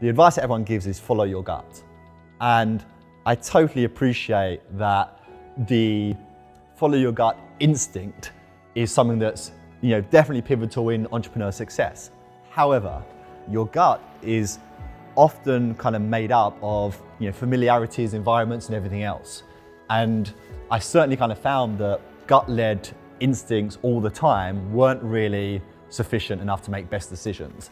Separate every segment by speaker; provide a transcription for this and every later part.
Speaker 1: the advice that everyone gives is follow your gut. And I totally appreciate that the follow your gut instinct is something that's definitely pivotal in entrepreneur success. However, your gut is often kind of made up of familiarities, environments, and everything else. And I certainly kind of found that gut-led instincts all the time weren't really sufficient enough to make best decisions.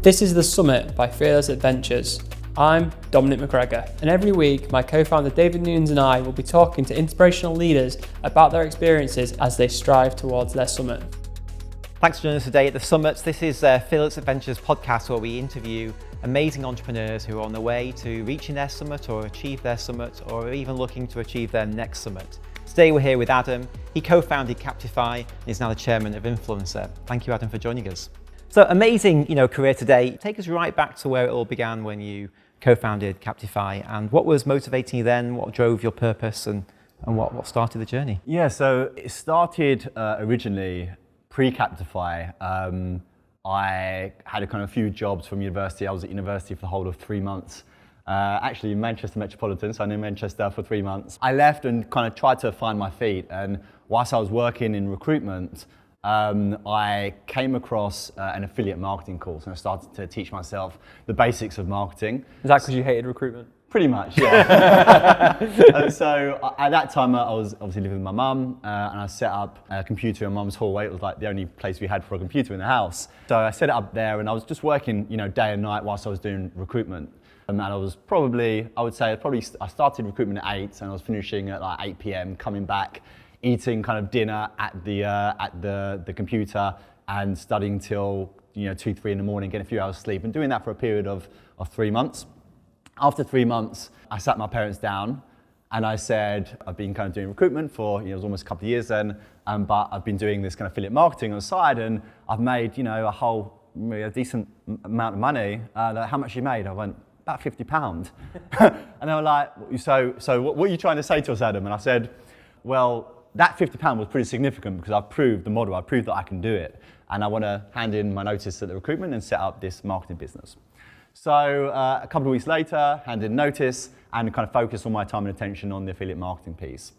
Speaker 2: This is The Summit by Fearless Adventures. I'm Dominic McGregor, and every week my co-founder David Newns and I will be talking to inspirational leaders about their experiences as they strive towards their summit.
Speaker 3: Thanks for joining us today at The Summit. This is Fearless Adventures podcast where we interview amazing entrepreneurs who are on the way to reaching their summit or achieve their summit or even looking to achieve their next summit. Today we're here with Adam. He co-founded Captify and is now the chairman of Influencer. Thank you, Adam, for joining us. So amazing, career today. Take us right back to where it all began when you co-founded Captify, and what was motivating you then? What drove your purpose, and what started the journey?
Speaker 1: Yeah, so it started originally pre-Captify. I had a few jobs from university. I was at university for the whole of 3 months. Actually in Manchester Metropolitan, so I knew Manchester for 3 months. I left and kind of tried to find my feet, and whilst I was working in recruitment, I came across an affiliate marketing course, and I started to teach myself the basics of marketing.
Speaker 2: Is that because you hated recruitment?
Speaker 1: Pretty much, yeah. And so at that time I was obviously living with my mum, and I set up a computer in mum's hallway. It was like the only place we had for a computer in the house. So I set it up there, and I was just working day and night whilst I was doing recruitment. And I was I started recruitment at 8 and I was finishing at like 8 p.m, coming back, eating kind of dinner at the computer and studying till 2, 3 in the morning, getting a few hours sleep, and doing that for a period of 3 months. After 3 months, I sat my parents down and I said, I've been kind of doing recruitment for, it was almost a couple of years then, but I've been doing this kind of affiliate marketing on the side, and I've made, a decent amount of money. How much you made? I went, about £50. And they were like, so what are you trying to say to us, Adam? And I said, well, that £50 was pretty significant because I've proved the model, I've proved that I can do it. And I want to hand in my notice at the recruitment and set up this marketing business. So a couple of weeks later, handed in notice and kind of focused all my time and attention on the affiliate marketing piece.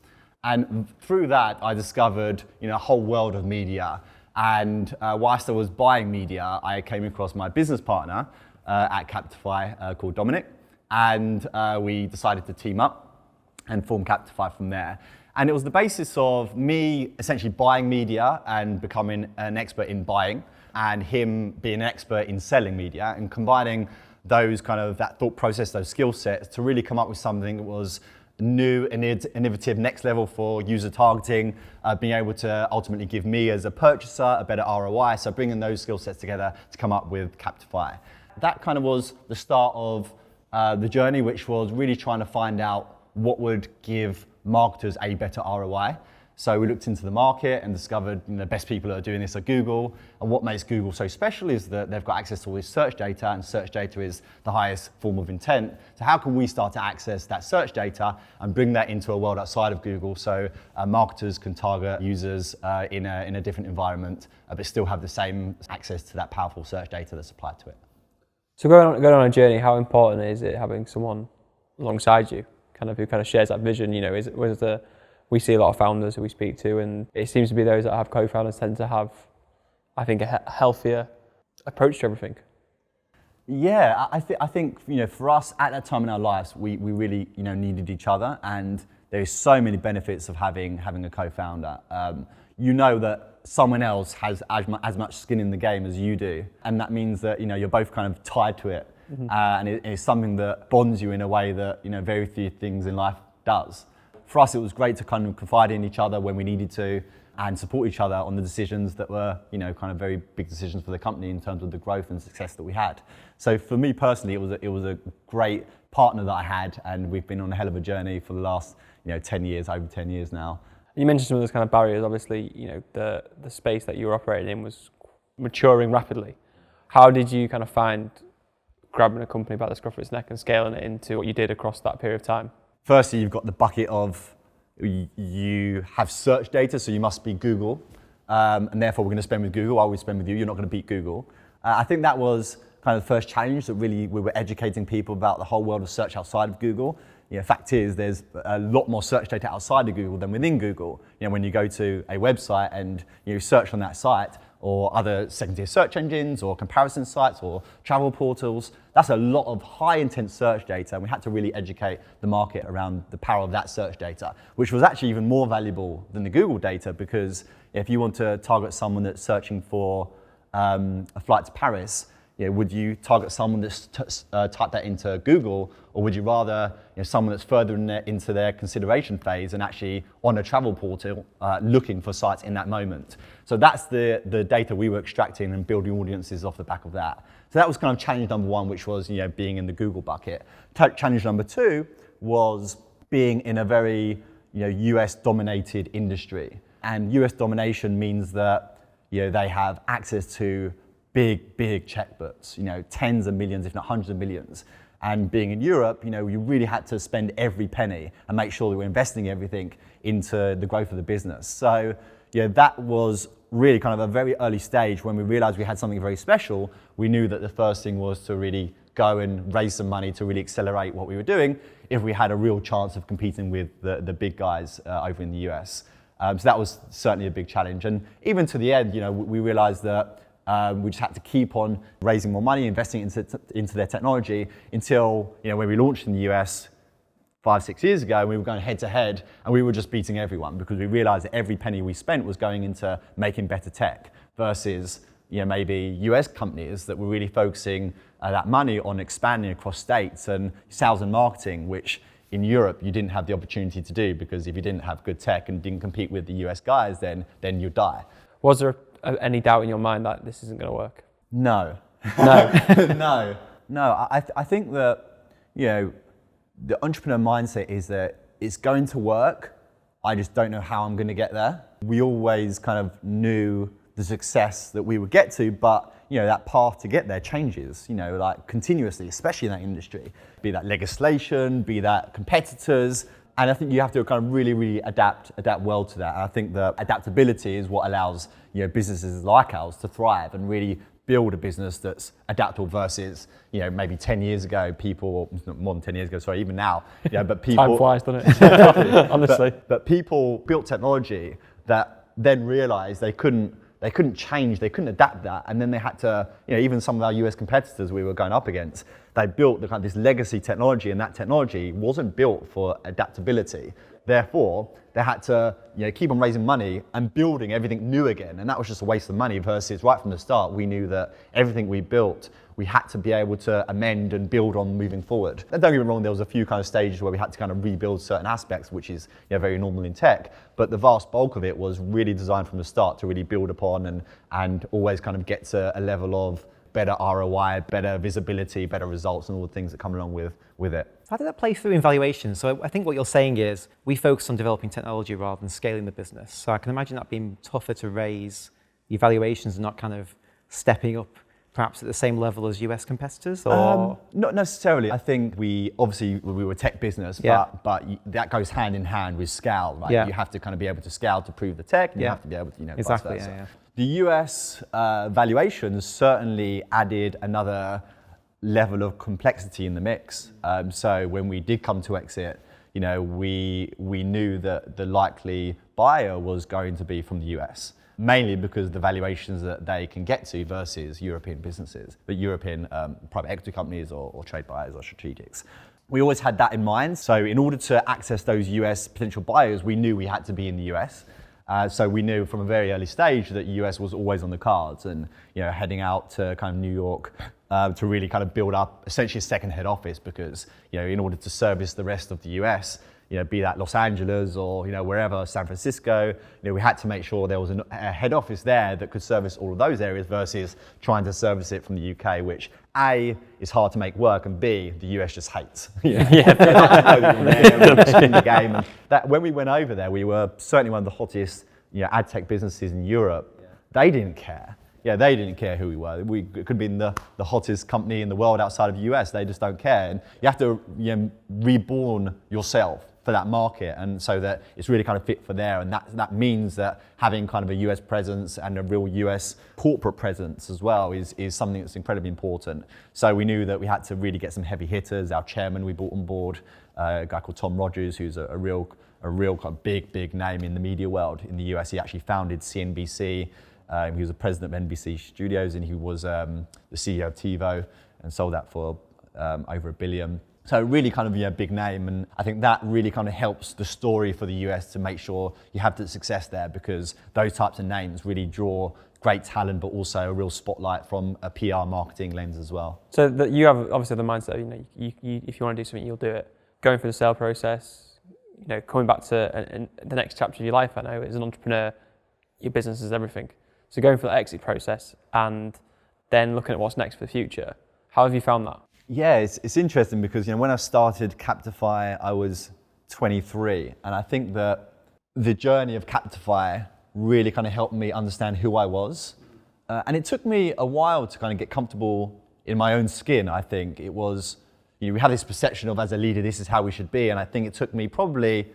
Speaker 1: And through that, I discovered a whole world of media. And whilst I was buying media, I came across my business partner at Captify called Dominic. And we decided to team up and form Captify from there. And it was the basis of me essentially buying media and becoming an expert in buying, and him being an expert in selling media, and combining those that thought process, those skill sets, to really come up with something that was new, innovative, next level for user targeting, being able to ultimately give me as a purchaser a better ROI. So bringing those skill sets together to come up with Captify. That kind of was the start of the journey, which was really trying to find out what would give marketers a better ROI. So we looked into the market and discovered the best people that are doing this are Google. And what makes Google so special is that they've got access to all this search data, and search data is the highest form of intent. So how can we start to access that search data and bring that into a world outside of Google, so marketers can target users in a different environment, but still have the same access to that powerful search data that's applied to it.
Speaker 2: So going on a journey, how important is it having someone alongside you, who shares that vision? We see a lot of founders who we speak to, and it seems to be those that have co-founders tend to have, I think, a healthier approach to everything.
Speaker 1: Yeah, I think for us at that time in our lives, we really needed each other, and there's so many benefits of having a co-founder. That someone else has as much skin in the game as you do, and that means that you're both kind of tied to it, and it's something that bonds you in a way that very few things in life does. For us, it was great to kind of confide in each other when we needed to, and support each other on the decisions that were, very big decisions for the company in terms of the growth and success that we had. So for me personally, it was a great partner that I had, and we've been on a hell of a journey for the last, 10 years, over 10 years now.
Speaker 2: You mentioned some of those kind of barriers. Obviously, the space that you were operating in was maturing rapidly. How did you kind of find grabbing a company by the scruff of its neck and scaling it into what you did across that period of time?
Speaker 1: Firstly, you've got the bucket of you have search data, so you must be Google, and therefore we're going to spend with Google. Why would we spend with you? You're not going to beat Google. I think that was kind of the first challenge that really we were educating people about the whole world of search outside of Google. Fact is, there's a lot more search data outside of Google than within Google. When you go to a website and you search on that site, or other second-tier search engines, or comparison sites, or travel portals, that's a lot of high-intent search data, and we had to really educate the market around the power of that search data, which was actually even more valuable than the Google data, because if you want to target someone that's searching for a flight to Paris, would you target someone that's typed that into Google, or would you rather someone that's further into their consideration phase and actually on a travel portal looking for sites in that moment? So that's the data we were extracting and building audiences off the back of that. So that was kind of challenge number one, which was being in the Google bucket. Challenge number two was being in a very US dominated industry, and US domination means that they have access to big checkbooks, tens of millions, if not hundreds of millions. And being in Europe, you really had to spend every penny and make sure that we're investing everything into the growth of the business. So, that was really kind of a very early stage when we realized we had something very special. We knew that the first thing was to really go and raise some money to really accelerate what we were doing if we had a real chance of competing with the big guys over in the US. So that was certainly a big challenge. And even to the end, we realized that we just had to keep on raising more money, investing into their technology until, when we launched in the US 5-6 years ago, we were going head to head and we were just beating everyone, because we realized that every penny we spent was going into making better tech versus, maybe US companies that were really focusing that money on expanding across states and sales and marketing, which in Europe you didn't have the opportunity to do, because if you didn't have good tech and didn't compete with the US guys, then you'd die.
Speaker 2: Was there any doubt in your mind that this isn't going to work?
Speaker 1: No.
Speaker 2: No.
Speaker 1: No. I think that, the entrepreneur mindset is that it's going to work. I just don't know how I'm going to get there. We always kind of knew the success that we would get to, but that path to get there changes, like continuously, especially in that industry. Be that legislation, be that competitors. And I think you have to kind of really adapt well to that. And I think that adaptability is what allows businesses like ours to thrive and really build a business that's adaptable versus maybe 10 years ago, people, more than 10 years ago, sorry, even now, but people.
Speaker 2: Time flies, doesn't it? Honestly.
Speaker 1: But people built technology that then realized they couldn't change, they couldn't adapt that, and then they had to, even some of our US competitors we were going up against, they built this legacy technology, and that technology wasn't built for adaptability. Therefore, they had to keep on raising money and building everything new again, and that was just a waste of money versus right from the start, we knew that everything we built, we had to be able to amend and build on moving forward. And don't get me wrong, there was a few kind of stages where we had to kind of rebuild certain aspects, which is very normal in tech, but the vast bulk of it was really designed from the start to really build upon and always kind of get to a level of better ROI, better visibility, better results, and all the things that come along with it.
Speaker 3: How did that play through in valuation? So I think what you're saying is we focus on developing technology rather than scaling the business. So I can imagine that being tougher to raise your valuations and not kind of stepping up perhaps at the same level as US competitors, or?
Speaker 1: Not necessarily. I think we were a tech business, but that goes hand in hand with scale, right?
Speaker 3: Yeah.
Speaker 1: You have to kind of be able to scale to prove the tech, and you have to be able to,
Speaker 3: exactly,
Speaker 1: vice versa. The US valuations certainly added another level of complexity in the mix. So when we did come to exit, we knew that the likely buyer was going to be from the US, mainly because of the valuations that they can get to versus European businesses, but European private equity companies or trade buyers or strategics. We always had that in mind. So in order to access those US potential buyers, we knew we had to be in the US. So we knew from a very early stage that the US was always on the cards, and heading out to kind of New York to really kind of build up essentially a second head office, because in order to service the rest of the US, be that Los Angeles or wherever, San Francisco, we had to make sure there was a head office there that could service all of those areas versus trying to service it from the UK, which A, is hard to make work, and B, the US just hates. In the game. And that when we went over there, we were certainly one of the hottest ad tech businesses in Europe. They didn't care. They didn't care who we were. We could have been the hottest company in the world outside of the US. They just don't care. And you have to reborn yourself for that market, and so that it's really kind of fit for there. And that means that having kind of a US presence and a real US corporate presence as well is something that's incredibly important. So we knew that we had to really get some heavy hitters. Our chairman we brought on board, a guy called Tom Rogers, who's a real kind of big name in the media world in the US. He actually founded CNBC. He was the president of NBC Studios, and he was the CEO of TiVo and sold that for over $1 billion. So really kind of big name, and I think that really kind of helps the story for the US to make sure you have the success there, because those types of names really draw great talent, but also a real spotlight from a PR marketing lens as well.
Speaker 2: So that you have obviously the mindset, you if you want to do something, you'll do it. Going through the sale process, coming back to the next chapter of your life, I know as an entrepreneur, your business is everything. So going through the exit process and then looking at what's next for the future, how have you found that?
Speaker 1: Yeah, it's interesting because when I started Captify, I was 23, and I think that the journey of Captify really kind of helped me understand who I was, and it took me a while to kind of get comfortable in my own skin. I think it was, we have this perception of as a leader, this is how we should be, and I think it took me probably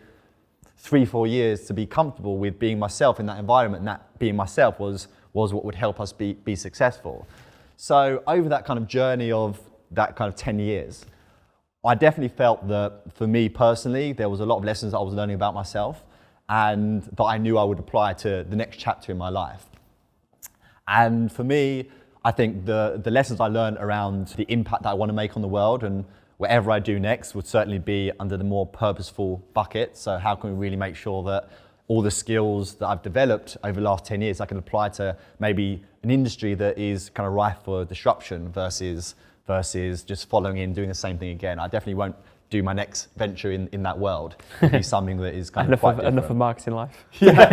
Speaker 1: 3-4 years to be comfortable with being myself in that environment, and that being myself was what would help us be successful. So over that kind of journey of that kind of 10 years, I definitely felt that for me personally, there was a lot of lessons that I was learning about myself and that I knew I would apply to the next chapter in my life. And for me, I think the lessons I learned around the impact that I want to make on the world and whatever I do next would certainly be under the more purposeful bucket. So how can we really make sure that all the skills that I've developed over the last 10 years I can apply to maybe an industry that is kind of rife for disruption versus just following in, doing the same thing again. I definitely won't do my next venture in that world. It'll be something that is kind of quite different.
Speaker 2: Enough of marketing life.
Speaker 1: Potentially.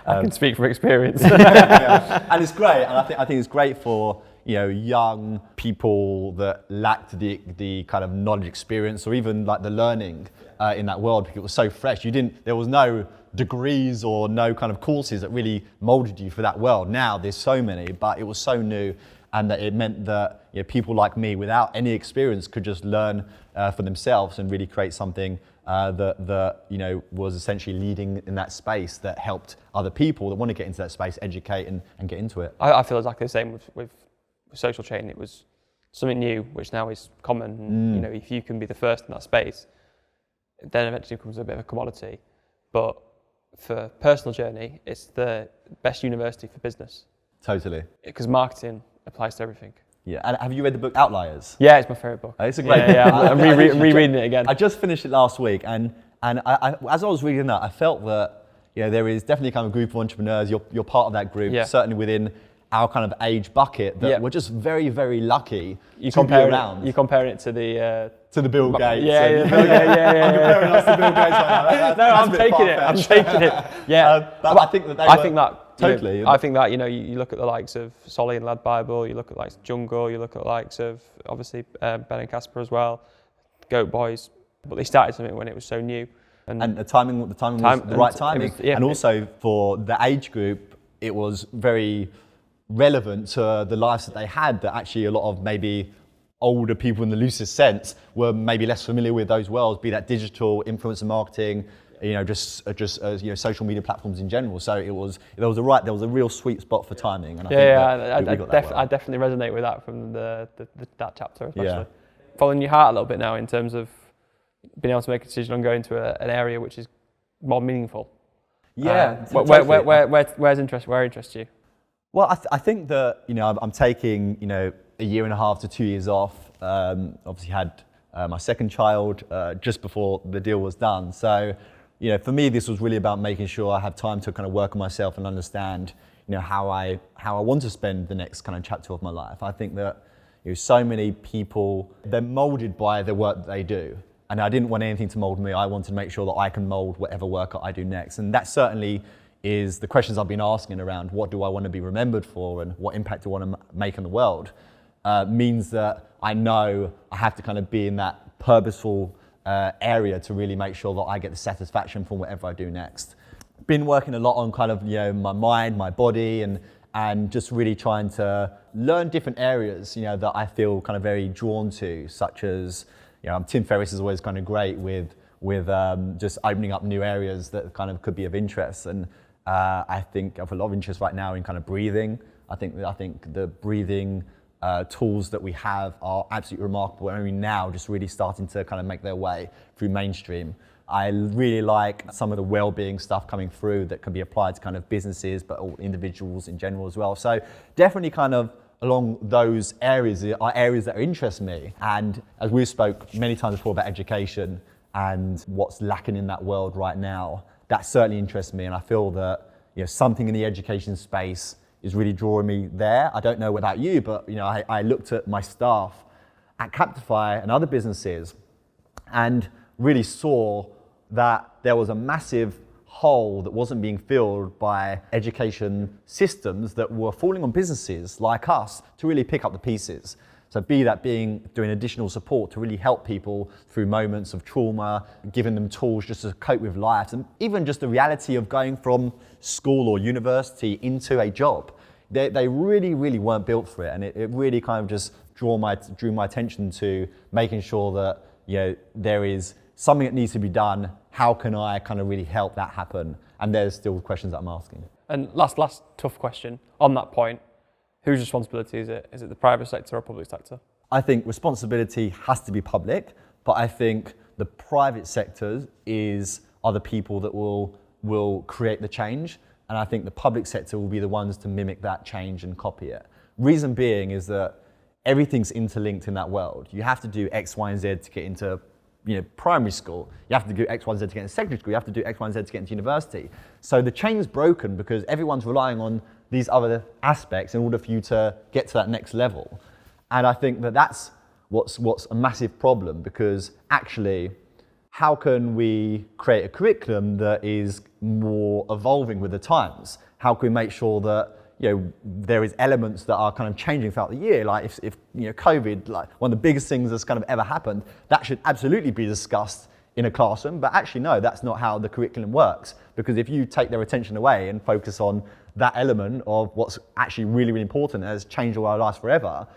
Speaker 2: I can speak from experience.
Speaker 1: And it's great, and I think it's great for young people that lacked the kind of knowledge, experience, or even like the learning in that world, because it was so fresh. There was no degrees or no kind of courses that really molded you for that world. Now there's so many, but it was so new, and that it meant that people like me, without any experience, could just learn for themselves and really create something that was essentially leading in that space that helped other people that want to get into that space educate and get into it.
Speaker 2: I feel exactly the same with social chain. It was something new, which now is common. If you can be the first in that space, then eventually becomes a bit of a commodity. But for personal journey, it's the best university for business.
Speaker 1: Totally.
Speaker 2: Because marketing applies to everything.
Speaker 1: Yeah, and have you read the book Outliers?
Speaker 2: Yeah, it's my favourite book.
Speaker 1: It's a great book.
Speaker 2: Yeah, I'm rereading it again.
Speaker 1: I just finished it last week, and I, as I was reading that, I felt that there is definitely kind of a group of entrepreneurs. You're part of that group, certainly within our kind of age bucket, that we're just very, very lucky to be around.
Speaker 2: You're comparing it to the
Speaker 1: Bill Gates.
Speaker 2: Yeah.
Speaker 1: I'm comparing us to Bill Gates right now.
Speaker 2: I'm taking it. Yeah.
Speaker 1: But I think that
Speaker 2: I think that
Speaker 1: totally.
Speaker 2: I think that you look at the likes of Solly and Lad Bible, you look at the likes of Jungle, you look at the likes of obviously Ben and Casper as well, Goat Boys, but they started something when it was so new. And
Speaker 1: the timing was the right timing. And also for the age group, it was very relevant to the lives that they had, that actually a lot of maybe older people in the loosest sense were maybe less familiar with those worlds, be that digital, influencer marketing, just social media platforms in general. So there was a real sweet spot for timing. And I
Speaker 2: definitely resonate with that from that chapter especially. Following your heart a little bit now in terms of being able to make a decision on going to an area which is more meaningful.
Speaker 1: Yeah.
Speaker 2: Where interests you?
Speaker 1: Well, I think that I'm taking a year and a half to 2 years off. Obviously had my second child just before the deal was done. So for me, this was really about making sure I have time to kind of work on myself and understand how I want to spend the next kind of chapter of my life. I think that so many people, they're molded by the work that they do. And I didn't want anything to mold me. I wanted to make sure that I can mold whatever work I do next. And that certainly is the questions I've been asking around what do I want to be remembered for and what impact do I want to make in the world, means that I know I have to kind of be in that purposeful area to really make sure that I get the satisfaction from whatever I do next. Been working a lot on kind of my mind, my body, and just really trying to learn different areas that I feel kind of very drawn to, such as Tim Ferriss is always kind of great with with just opening up new areas that kind of could be of interest. And I think I have a lot of interest right now in kind of breathing. I think the breathing tools that we have are absolutely remarkable, and only now just really starting to kind of make their way through mainstream. I really like some of the well-being stuff coming through that can be applied to kind of businesses, but all individuals in general as well. So definitely kind of along those areas are areas that interest me. And as we spoke many times before about education and what's lacking in that world right now, that certainly interests me. And I feel that, you know, something in the education space is really drawing me there. I don't know about you, but you know, I looked at my staff at Captify and other businesses and really saw that there was a massive hole that wasn't being filled by education systems that were falling on businesses like us to really pick up the pieces. So be that being doing additional support to really help people through moments of trauma, giving them tools just to cope with life, and even just the reality of going from school or university into a job. They really, really weren't built for it, and it really kind of just drew my attention to making sure that, you know, there is something that needs to be done. How can I kind of really help that happen? And there's still questions that I'm asking.
Speaker 2: And last tough question on that point, whose responsibility is it? Is it the private sector or public sector?
Speaker 1: I think responsibility has to be public, but I think the private sectors are the people that will create the change. And I think the public sector will be the ones to mimic that change and copy it. Reason being is that everything's interlinked in that world. You have to do X, Y, and Z to get into, you know, primary school. You have to do X, Y, and Z to get into secondary school. You have to do X, Y, and Z to get into university. So the chain's broken because everyone's relying on these other aspects in order for you to get to that next level. And I think that that's what's a massive problem, because actually, how can we create a curriculum that is more evolving with the times? How can we make sure that, you know, there is elements that are kind of changing throughout the year? Like if you know, COVID, like one of the biggest things that's kind of ever happened, that should absolutely be discussed in a classroom. But actually, no, that's not how the curriculum works. Because if you take their attention away and focus on that element of what's actually really, really important and has changed all our lives forever,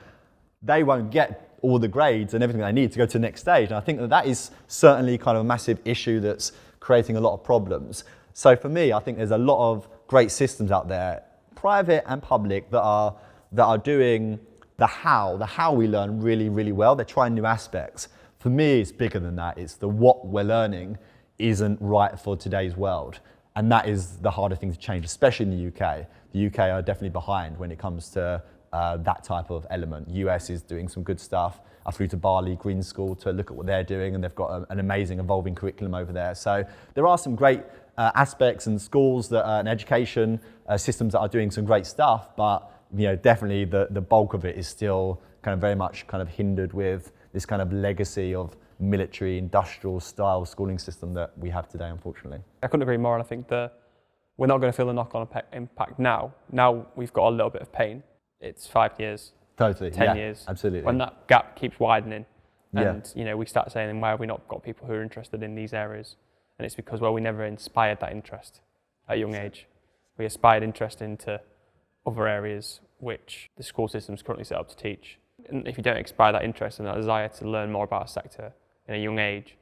Speaker 1: they won't get all the grades and everything they need to go to the next stage. And I think that is certainly kind of a massive issue that's creating a lot of problems. So for me, I think there's a lot of great systems out there, private and public, that are doing the how we learn really, really well. They're trying new aspects. For me, it's bigger than that. It's the what we're learning isn't right for today's world. And that is the harder thing to change, especially in the UK. The UK are definitely behind when it comes to that type of element. US is doing some good stuff. I flew to Bali Green School to look at what they're doing, and they've got an amazing evolving curriculum over there. So there are some great aspects and schools that and education systems that are doing some great stuff, but you know, definitely the bulk of it is still kind of very much kind of hindered with this kind of legacy of military industrial style schooling system that we have today, unfortunately.
Speaker 2: I couldn't agree more, and I think we're not going to feel the knock-on impact now. Now we've got a little bit of pain. It's 5 years,
Speaker 1: totally,
Speaker 2: 10 years.
Speaker 1: Absolutely.
Speaker 2: When that gap keeps widening, and
Speaker 1: Yeah.
Speaker 2: you know, we start saying, why have we not got people who are interested in these areas? And it's because, well, we never inspired that interest at a young age. We aspired interest into other areas which the school system is currently set up to teach. And if you don't inspire that interest and that desire to learn more about a sector in a young age,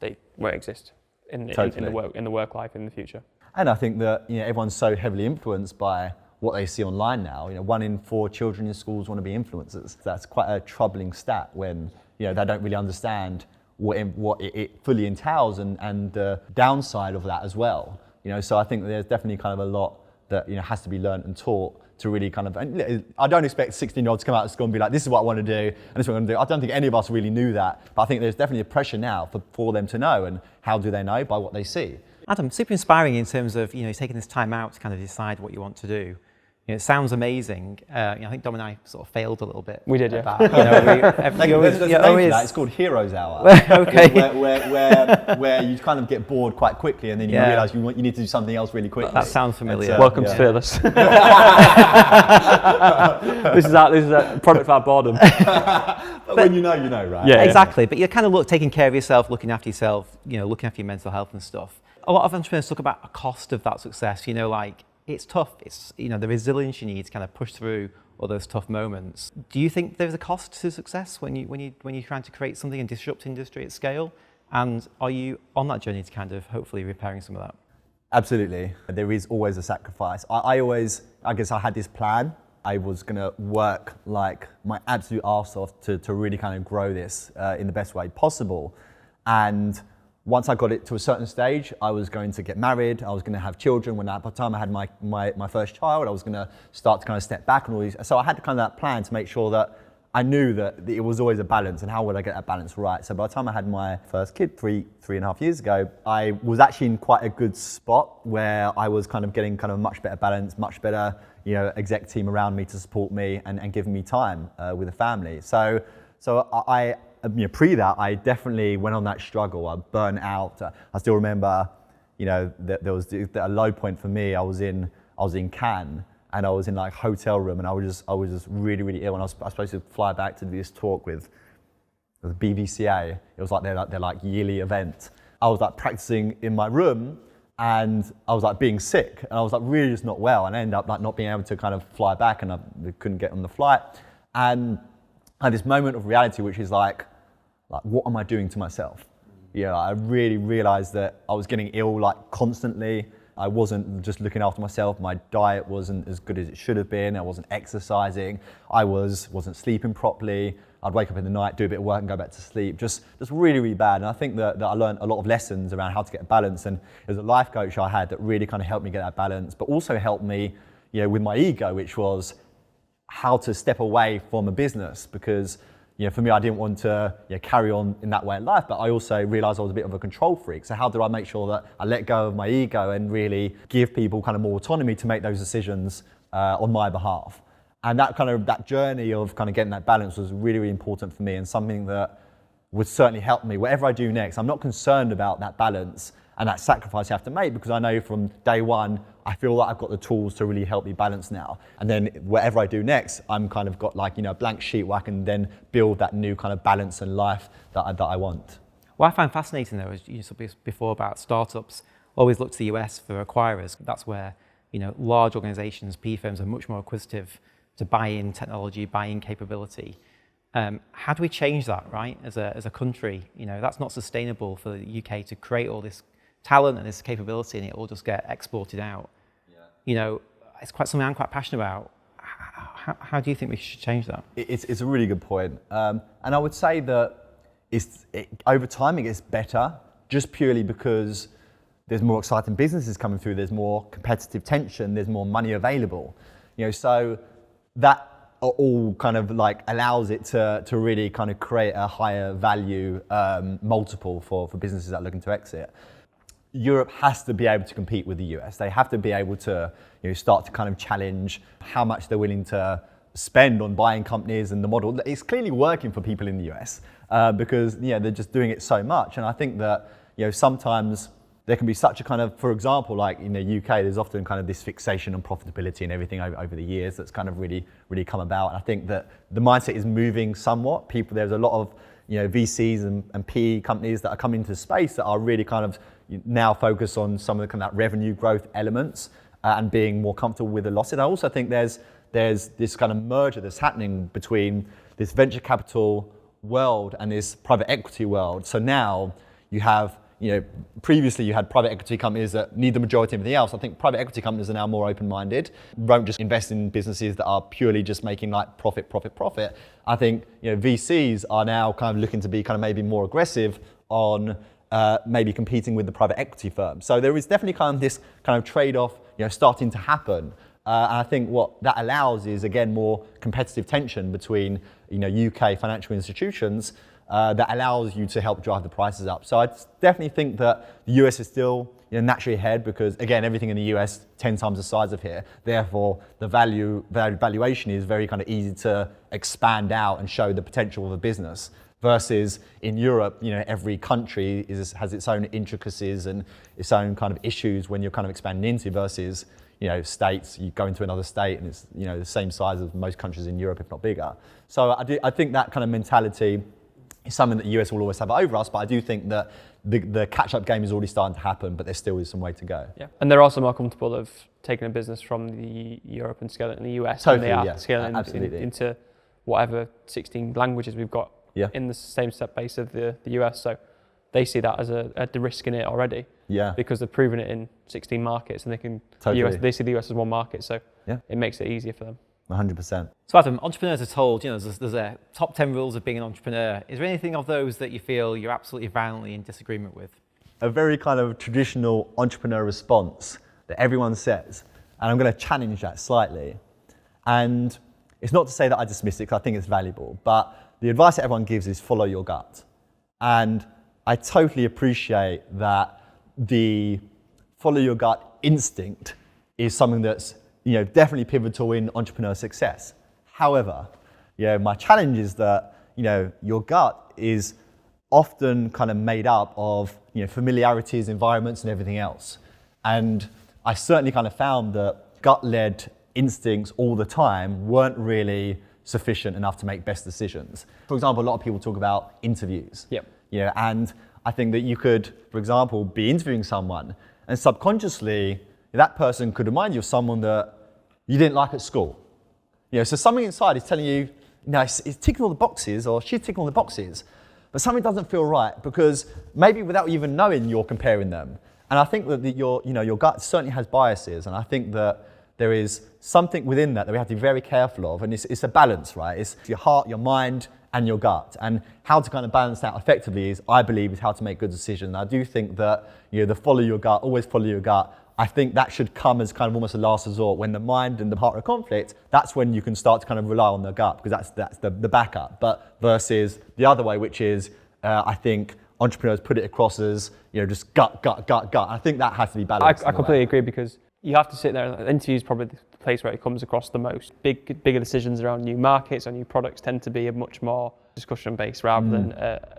Speaker 2: they won't exist in the work life in the future.
Speaker 1: And I think that, you know, everyone's so heavily influenced by what they see online now. You know, 1 in 4 children in schools want to be influencers. That's quite a troubling stat when, you know, they don't really understand what it fully entails and the downside of that as well. You know, so I think there's definitely kind of a lot that, you know, has to be learned and taught to really kind of, and I don't expect 16-year-olds to come out of school and be like, this is what I want to do, and this is what I'm going to do. I don't think any of us really knew that, but I think there's definitely a pressure now for them to know, and how do they know? By what they see.
Speaker 3: Adam, super inspiring in terms of, you know, taking this time out to kind of decide what you want to do. You know, it sounds amazing. You know, I think Dom and I sort of failed a little bit.
Speaker 2: We did, yeah.
Speaker 3: About, you know,
Speaker 1: There's a name for that. It's called Heroes Hour.
Speaker 3: Okay.
Speaker 1: where you kind of get bored quite quickly, and then you realise you need to do something else really quickly.
Speaker 3: That sounds familiar.
Speaker 2: Welcome to Fearless. This is a product of our boredom.
Speaker 1: But when you know, right?
Speaker 2: Yeah,
Speaker 3: exactly. But you're kind of taking care of yourself, looking after yourself, you know, looking after your mental health and stuff. A lot of entrepreneurs talk about a cost of that success. You know, like, it's tough. It's, you know, the resilience you need to kind of push through all those tough moments. Do you think there's a cost to success when you're trying to create something and disrupt industry at scale? And are you on that journey to kind of hopefully repairing some of that?
Speaker 1: Absolutely. There is always a sacrifice. I guess I had this plan. I was going to work like my absolute arse off to really kind of grow this in the best way possible. And once I got it to a certain stage, I was going to get married, I was going to have children. By the time I had my first child, I was going to start to kind of step back and all these. So I had kind of that plan to make sure that I knew that it was always a balance, and how would I get that balance right? So by the time I had my first kid, three and a half years ago, I was actually in quite a good spot where I was kind of getting kind of much better balance, much better, exec team around me to support me and giving me time with the family. So I pre that, I definitely went on that struggle. I burnt out. I still remember, that there was a low point for me. I was in Cannes. And I was in like hotel room, and I was just really, really ill. And I was supposed to fly back to do this talk with the BVCA. It was like their like yearly event. I was like practicing in my room, and I was like being sick, and I was like really just not well. And I ended up like not being able to kind of fly back, and I couldn't get on the flight. And I had this moment of reality, which is like what am I doing to myself? I really realized that I was getting ill like constantly. I wasn't just looking after myself. My diet wasn't as good as it should have been. I wasn't exercising. I wasn't sleeping properly. I'd wake up in the night, do a bit of work and go back to sleep. Just really, really bad. And I think that I learned a lot of lessons around how to get a balance. And there's a life coach I had that really kind of helped me get that balance, but also helped me, with my ego, which was how to step away from a business. Because for me, I didn't want to carry on in that way in life, but I also realized I was a bit of a control freak. So how do I make sure that I let go of my ego and really give people kind of more autonomy to make those decisions on my behalf? And that journey of kind of getting that balance was really, really important for me, and something that would certainly help me. Whatever I do next, I'm not concerned about that balance and that sacrifice you have to make, because I know from day one, I feel like I've got the tools to really help me balance now. And then whatever I do next, I'm kind of got like, a blank sheet where I can then build that new kind of balance and life that I want.
Speaker 3: What I find fascinating though, is you said before about startups, always look to the US for acquirers. That's where, large organizations, PE firms are much more acquisitive to buy in technology, buy in capability. How do we change that, right? As a country, that's not sustainable for the UK to create all this talent and this capability, and it all just get exported out. It's quite something I'm quite passionate about. How do you think we should change that?
Speaker 1: It's a really good point. And I would say that over time it gets better, just purely because there's more exciting businesses coming through, there's more competitive tension, there's more money available. So that all kind of like allows it to really kind of create a higher value multiple for businesses that are looking to exit. Europe has to be able to compete with the US. They have to be able to start to kind of challenge how much they're willing to spend on buying companies, and the model. It's clearly working for people in the US because they're just doing it so much. And I think that sometimes there can be such a kind of, for example, like in the UK, there's often kind of this fixation on profitability and everything over the years that's kind of really, really come about. And I think that the mindset is moving somewhat. There's a lot of VCs and PE companies that are coming into the space that are really kind of now focused on some of the kind of that revenue growth elements and being more comfortable with the losses. I also think there's this kind of merger that's happening between this venture capital world and this private equity world. So now you have, previously you had private equity companies that need the majority of everything else. I think private equity companies are now more open-minded, won't just invest in businesses that are purely just making like profit. I think VCs are now kind of looking to be kind of maybe more aggressive on maybe competing with the private equity firms. So there is definitely kind of this kind of trade-off starting to happen. And I think what that allows is, again, more competitive tension between UK financial institutions that allows you to help drive the prices up. So I definitely think that the US is still naturally ahead because, again, everything in the US 10 times the size of here. Therefore, the valuation is very kind of easy to expand out and show the potential of a business. Versus in Europe, every country has its own intricacies and its own kind of issues when you're kind of expanding into. Versus states, you go into another state and it's the same size as most countries in Europe, if not bigger. So I think that kind of mentality is something that the US will always have over us, but I do think that the catch-up game is already starting to happen, but there still is some way to go.
Speaker 2: Yeah, and they're also more comfortable of taking a business from the Europe and scaling it in the US
Speaker 1: totally,
Speaker 2: than they are scaling into whatever 16 languages we've got in the same set base of the US. So they see that as a risk in it already.
Speaker 1: Yeah.
Speaker 2: Because they've proven it in 16 markets, and they can
Speaker 1: Totally.
Speaker 2: they see the US as one market, so
Speaker 1: Yeah.
Speaker 2: it makes it easier for them.
Speaker 1: 100%.
Speaker 3: So Adam, entrepreneurs are told, there's a top 10 rules of being an entrepreneur. Is there anything of those that you feel you're absolutely violently in disagreement with?
Speaker 1: A very kind of traditional entrepreneur response that everyone says, and I'm going to challenge that slightly. And it's not to say that I dismiss it, because I think it's valuable, but the advice that everyone gives is follow your gut. And I totally appreciate that the follow your gut instinct is something that's definitely pivotal in entrepreneur success. However, my challenge is that your gut is often kind of made up of familiarities, environments, and everything else. And I certainly kind of found that gut-led instincts all the time weren't really sufficient enough to make best decisions. For example, a lot of people talk about interviews.
Speaker 2: Yep.
Speaker 1: And I think that you could, for example, be interviewing someone, and subconsciously that person could remind you of someone that you didn't like at school. So something inside is telling you, it's ticking all the boxes, or she's ticking all the boxes, but something doesn't feel right, because maybe without even knowing, you're comparing them. And I think that your gut certainly has biases, and I think that there is something within that we have to be very careful of, and it's a balance, right? It's your heart, your mind, and your gut. And how to kind of balance that effectively is how to make good decisions. And I do think that the follow your gut, always follow your gut, I think that should come as kind of almost a last resort. When the mind and the heart are in conflict, that's when you can start to kind of rely on the gut, because that's the backup. But versus the other way, which is I think entrepreneurs put it across as just gut. I think that has to be balanced.
Speaker 2: I completely agree, because you have to sit there. Interview is probably the place where it comes across the most. Bigger decisions around new markets or new products tend to be a much more discussion based, rather than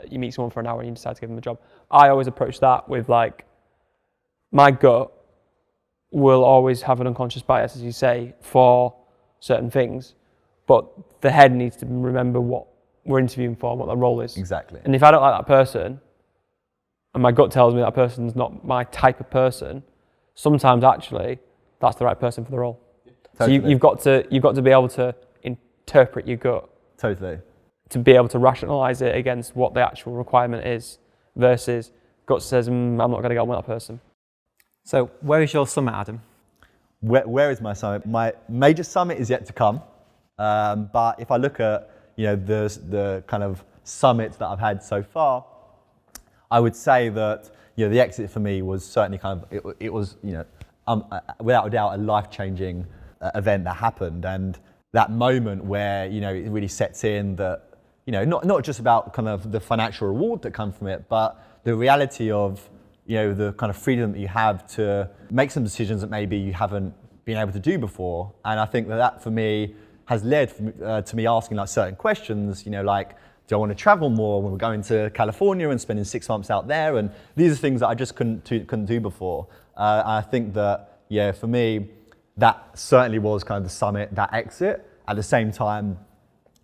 Speaker 2: you meet someone for an hour and you decide to give them a job. I always approach that with my gut will always have an unconscious bias, as you say, for certain things, but the head needs to remember what we're interviewing for and what their role is.
Speaker 1: Exactly.
Speaker 2: And if I don't like that person, and my gut tells me that person's not my type of person, sometimes actually that's the right person for the role. Totally. So you've got to be able to interpret your gut.
Speaker 1: Totally.
Speaker 2: To be able to rationalise it against what the actual requirement is, versus gut says, I'm not going to get on with that person.
Speaker 3: So where is your summit, Adam?
Speaker 1: Where is my summit? My major summit is yet to come. But if I look at the kind of summits that I've had so far, I would say that the exit for me was certainly kind of it was without a doubt a life-changing event that happened, and that moment where it really sets in that not just about kind of the financial reward that comes from it, but the reality of the kind of freedom that you have to make some decisions that maybe you haven't been able to do before. And I think that for me has led to me asking certain questions, like, do I want to travel more when we're going to California and spending 6 months out there? And these are things that I just couldn't do before. I think that, for me, that certainly was kind of the summit, that exit. At the same time,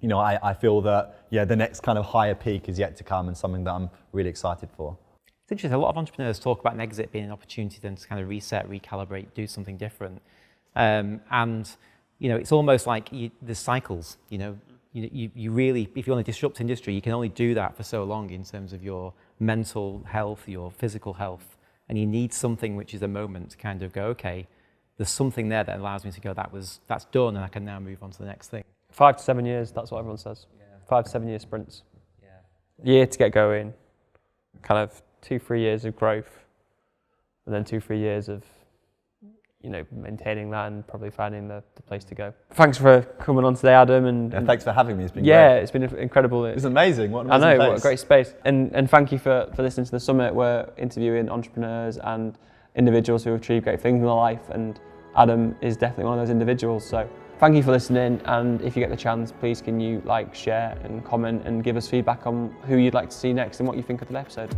Speaker 1: I feel that, the next kind of higher peak is yet to come, and something that I'm really excited for.
Speaker 3: It's interesting, a lot of entrepreneurs talk about an exit being an opportunity then to kind of reset, recalibrate, do something different. And it's almost like there's cycles, you really, if you want to disrupt industry, you can only do that for so long in terms of your mental health, your physical health, and you need something which is a moment to kind of go, okay, there's something there that allows me to go, that's done, and I can now move on to the next thing.
Speaker 2: 5 to 7 years, that's what everyone says.
Speaker 3: Yeah.
Speaker 2: 5 to 7 year sprints.
Speaker 3: Yeah.
Speaker 2: Year to get going, kind of 2-3 years of growth, and then 2-3 years of maintaining that and probably finding the place to go. Thanks for coming on today, Adam, and
Speaker 1: thanks for having me. It's been
Speaker 2: great.
Speaker 1: It's
Speaker 2: been incredible.
Speaker 1: It's amazing. What an amazing
Speaker 2: I know,
Speaker 1: place.
Speaker 2: what a great space. And thank you for listening to the summit. We're interviewing entrepreneurs and individuals who have achieved great things in their life, and Adam is definitely one of those individuals. So thank you for listening, and if you get the chance, please can you share and comment and give us feedback on who you'd like to see next and what you think of the episode.